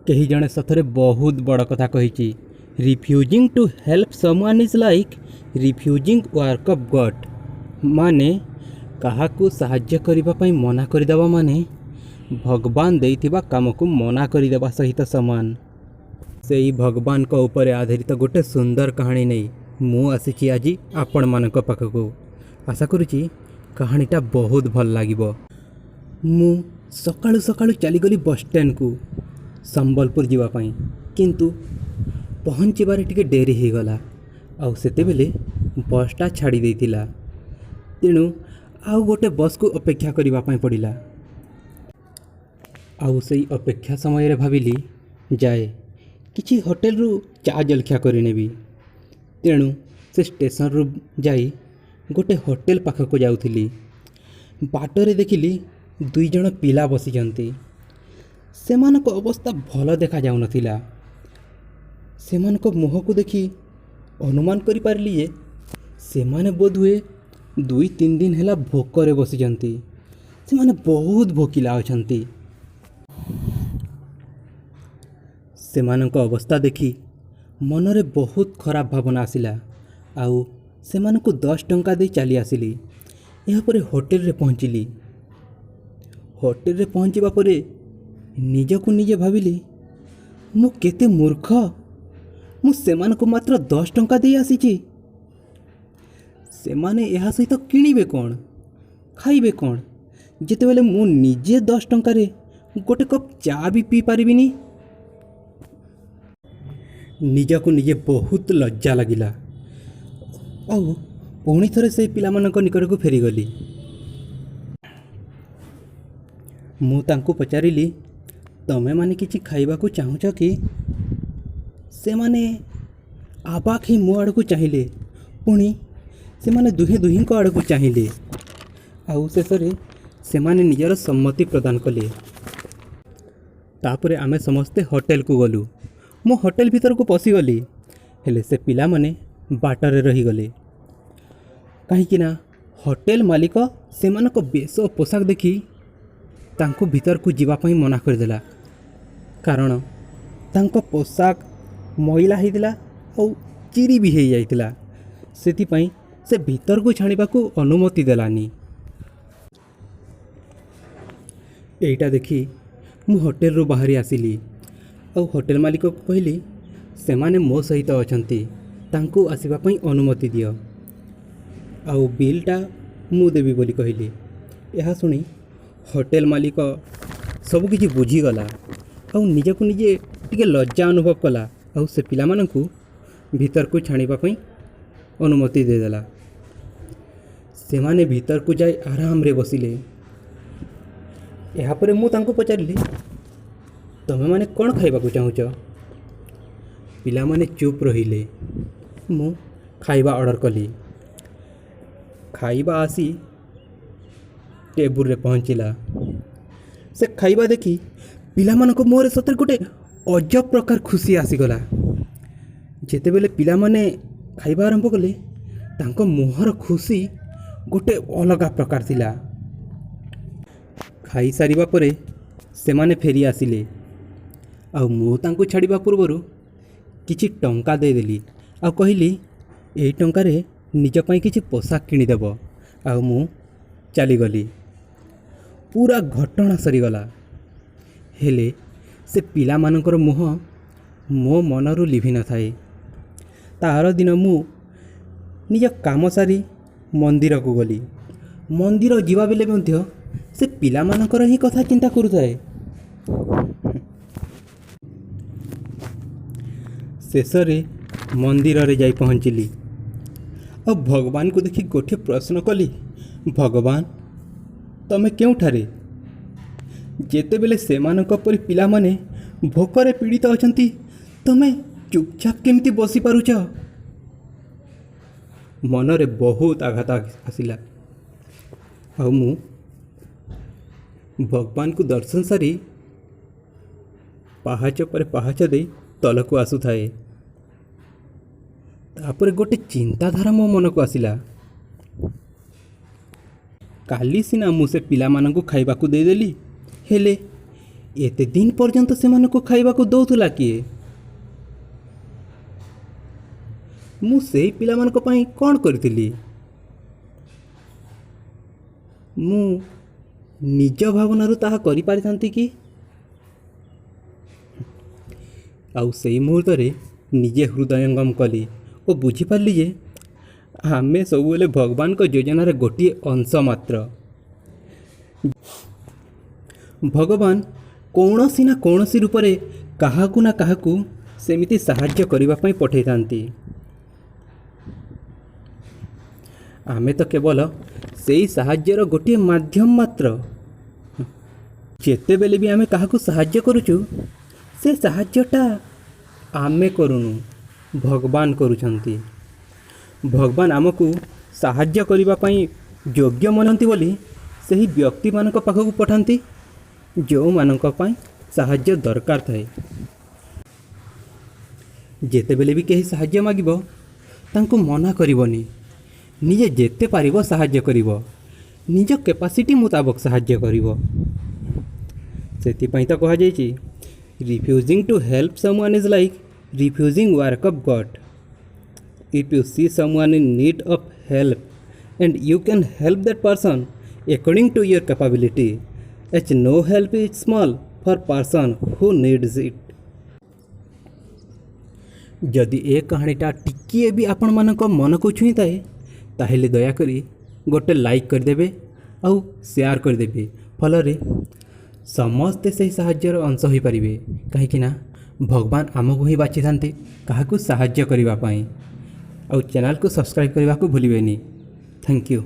कहीं जड़े सथरे बहुत बड़ कथा कही। Refusing to help someone is like refusing work of God. माने काहाकू साहाय्य करिबा पई मना करदेवा माने भगवान देइथिबा काम को मना करदेवा सहित समान। से भगवान को ऊपर आधारित गोटे सुंदर कहानी नहीं मु आसी आज आपण मानक पाखकू। आशा करुच्ची कहानीटा बहुत भल लागिबो। मु सकाळु सकाळु चलीगली बस स्टैंड को संबलपुर जीवापाई, किंतु पहुँचबारे टिके डेरी हो गला। आउ सेते बेले बसटा छाड़ी देइतिला, तेणु आउ गोटे बस को अपेक्षा करिबा पई पड़िला। आउ सेई अपेक्षा समय रे भाबिली जाए किछि होटेल रु चा जलखिया करि नेबी। तेणु से स्टेशन रु जाई गोटे होटेल पाखक जाउथिली। बाटरे देखिली दुई जण पिला बसिचंती। सेमानक अवस्था भल देखा जाउ नथिला। सेमानक मुह को देखी अनुमान करि पारली जे सेमाने बोधुए 2-3 दिन हैला भोकरे बसिचंती। सेमाने बहुत भोकिला अछंती। सेमानक अवस्था देखी मनरे बहुत खराब भावना आसिला। आउ सेमानकु 10 टंका दे चली आसिली। यहाँ पर होटेल रे पहुँचिली। होटेल रे पहुँचवा परे निजकु निजे भाविली मु केते मूर्ख, मु सेमानकु मात्र 10 टंका दे आसीची। सेमाने यहाँ सहित किणिबे कौन, खाइबे कौन, जेतेबेले मु निजे 10 टंका रे गोटे कप चा भी पी पारिबिनी। निजकु निजे बहुत लज्जा लगिला। आउ पुणी थरे से पिलामानक निकट को फेरीगली। मु तांको पचारिली तमे माने किछि खाइबाकू चाहुछ कि? से माने आबाक ही मो आड़ को चाहिए। पुणी से माने दुहे दुही को आड़ को चाहिए। आउ शेषरे से माने निजर सम्मति प्रदान कले। तापरे आमे समस्ते होटेल को गलु। मो होटेल भीतर को पशिगली, हेले से पिला माने बाटरे रहीगले। कहीं होटेल मालिक सेमानक बेश पोशाक देखी तांको भीतर को जीवापाई मना करदेला। कारण तांको पोशाक मैला होइतिला और चिरी भी हो जाइतिला। सेतिपाई से भीतर को छाणीबाकू अनुमति देलानी। एटा देखी मु होटेल रो बाहरी आसिली। और होटेल मालिक को कहली सेमाने मो सहित अछंती, तांको आसीबा पई अनुमति दियो। आउ बिलटा मु देवी बोली कहली। यह शुणी होटेल मालिक सबकिछि बुझीगला और निजकु निजे टिके लज्जा अनुभव कला। और से पिला मानकु भीतर को छाणीबा पई अनुमति देदेला। सेमाने भीतर को जाई आराम रे बसिले। यापर मु तांको पचारिली तमे माने कौन खाइबाकू चाहुछ? पिला माने चुप रहिले। मु खाइबा ऑर्डर कली। खाइबा आसी टेबुल रे पहुँचला। से खाइबा देखी पिला मानक मोरे सତରେ गोटे अजब प्रकार खुशी आसीगला। जेतेबेले पिला माने खाइबा आरंभ कले तांको मुहर खुशी गोटे अलगा प्रकार थिला। खाई सारिबा परे सेमाने फेरी आसिले। आउ मु तांको छाड़िबा पूर्वरु किछि टंका दे देली। आउ कहली एई टंका रे निज पई किछि पोशाक किनि देबो। आउ मु चली गली। पूरा घटना सरीगला। हेले से पिला मानकर मुह मो मनरु लिभि न थाए। तार दिन मु निज काम सारी मंदिर को गली। मंदिर जीवा बेले मध्य से पिला मानकर ही कथा चिंता करुथाए। शेषरे मंदिर रे जाई पहुँचली। अब भगवान को देखी गोटे प्रश्न कली, भगवान तमे केउठारे? जेतेबेले सेमानक परि पिला माने भोकरे पीड़ित अछंती तमे चुपचाप केमिति बसी पारुछ? मनरे बहुत आघात आसिला। आ मु भगवान को दर्शन सारी पाहाच पर पाहाच दे तलक आसुथाए। तापर गोटे चिंताधारा मो मन को आसिला। काली सिना मु से पिला मानकु खाइबाकू देदेली, हेले एते दिन पर्यंत सेमानकु खाइबाकु दौथुला किए? मु सेई पिलामानक पई कोन करथिली? मु निज भावनारु ताहा करि पारिथांती कि? आउ सेई मुहूर्तरे निजे हृदयंगम कली और बुझिपारली जे आमे सबुले भगवान को योजनार गोटे अंश मात्र। भगवान कौनसी ना कौनसी रूपरे काहाकू ना काहाकू सेमिति साहाय्य करिबा पई पठै थांती। आमे तो केवल सेई साहाय्यर गोटे माध्यम मात्र। जेते बेले भी आमे काहाकू साहाय्य करूचु से साहाय्यटा आमे करूनु, भगवान करूछंती। भगवान आमको साहाय्य करिबा पई योग्य मनंती बोली सही व्यक्ति मानक पाखकू पठांती जो मानक पई साहाय्य दरकार थाए। जेते बेले भी कहीं साहाय्य मागिबो तांको मना करिवनी। निजे जेते पारिबो साहाय्य करिवो, निज कैपेसिटी मुताबक साहाय्य करिवो। सेति पई तो कहा जायछि refusing to help someone is like refusing work of God. If you see someone in need of help and you can help that person according to your capability, as no help is small for person who needs it. जदि ए कहानीटा टिकिए भी आपण मानक मन को छुई थाए ताहेले दया करी गोटे लाइक करदेबे आउ शेयर करदेबे। फलरे समस्ते से साहाय्यर अंश हो पारिबे। कहीं भगवान आमको ही बाछि थांते काहाकू साहाय्य करिबा पई। और चैनल को सब्सक्राइब करने को भूलिबेनी। Thank you.